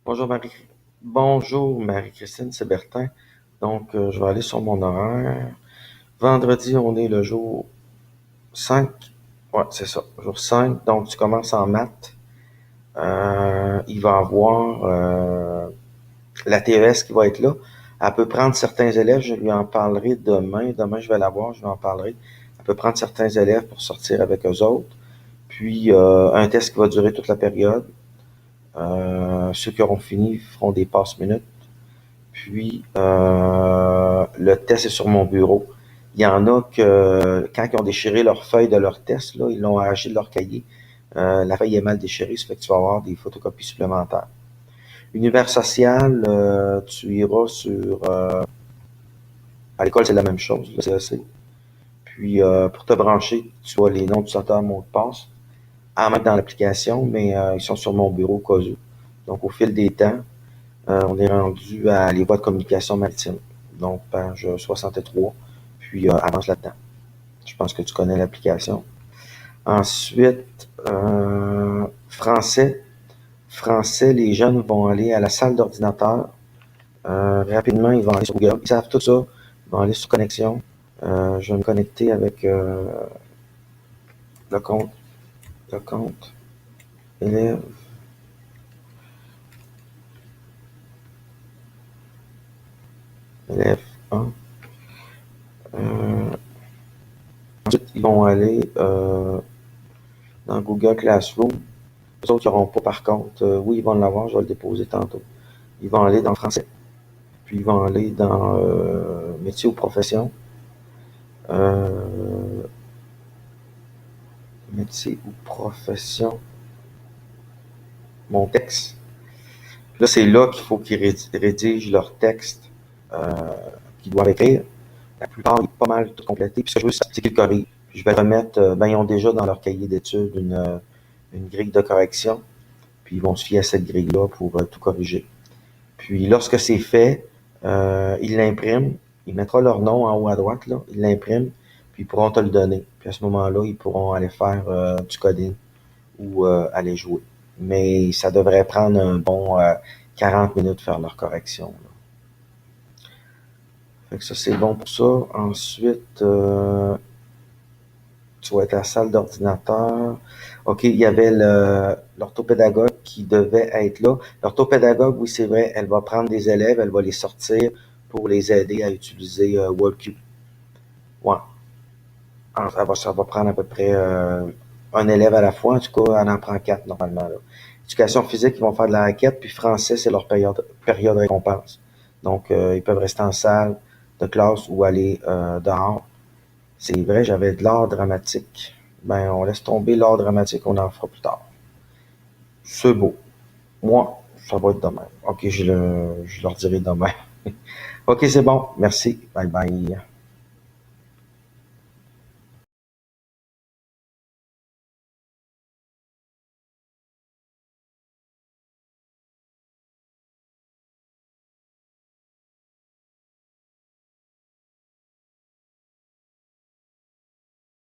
Bonjour Marie. Bonjour Marie-Christine, c'est Bertin. Donc, je vais aller sur mon horaire. Vendredi, on est le jour 5. Ouais, c'est ça, jour 5. Donc, tu commences en maths. Il va avoir la TES qui va être là. Elle peut prendre certains élèves, je lui en parlerai demain. Demain, je vais la voir, je lui en parlerai. Elle peut prendre certains élèves pour sortir avec eux autres. Puis, un test qui va durer toute la période. Ceux qui auront fini feront des passes minutes. Puis, le test est sur mon bureau. Il y en a que, quand ils ont déchiré leur feuille de leur test, là, ils l'ont arraché de leur cahier. La feuille est mal déchirée, ça fait que tu vas avoir des photocopies supplémentaires. Univers social, tu iras sur... à l'école, c'est la même chose, le CEC. Puis, pour te brancher, tu as les noms d'utilisateurs, mots de passe, à mettre dans l'application, mais ils sont sur mon bureau au cas où. Donc, au fil des temps, on est rendu à les voies de communication maritime. Donc, page 63, puis avance là-dedans. Je pense que tu connais l'application. Ensuite, français. Français, les jeunes vont aller à la salle d'ordinateur. Rapidement, ils vont aller sur Google. Ils savent tout ça. Ils vont aller sur connexion. Je vais me connecter avec le compte. Le compte. Élève. Élève 1. Ensuite, ils vont aller dans Google Classroom. Les autres, ils n'auront pas, par contre. Oui, ils vont l'avoir, je vais le déposer tantôt. Ils vont aller dans français. Puis ils vont aller dans métier ou profession. Euh, métier ou profession. Mon texte. Puis là, c'est là qu'il faut qu'ils rédigent leur texte euh, qu'ils doivent écrire. La plupart, il est pas mal tout complété. Puis ce que je veux, c'est qu'ils corrigent. Puis je vais remettre, ils ont déjà dans leur cahier d'études une grille de correction. Puis ils vont se fier à cette grille-là pour tout corriger. Puis lorsque c'est fait, ils l'impriment, il mettra leur nom en haut à droite, là, ils l'impriment, puis ils pourront te le donner. Puis à ce moment-là, ils pourront aller faire du coding ou aller jouer. Mais ça devrait prendre un bon 40 minutes de faire leur correction, là. Fait que ça, c'est bon pour ça. Ensuite, tu vas être à la salle d'ordinateur. OK, il y avait l'orthopédagogue qui devait être là. L'orthopédagogue, oui, c'est vrai, elle va prendre des élèves, elle va les sortir pour les aider à utiliser WorldQ. Ouais. Ça va prendre à peu près un élève à la fois. En tout cas, elle en prend 4 normalement, là. Éducation physique, ils vont faire de la raquette, puis français, c'est leur période récompense. Donc, ils peuvent rester en salle de classe ou aller dehors. C'est vrai, j'avais de l'art dramatique. Ben, on laisse tomber l'art dramatique, on en fera plus tard. C'est beau. Moi, ça va être demain. OK, je leur dirai demain. OK, c'est bon. Merci. Bye bye.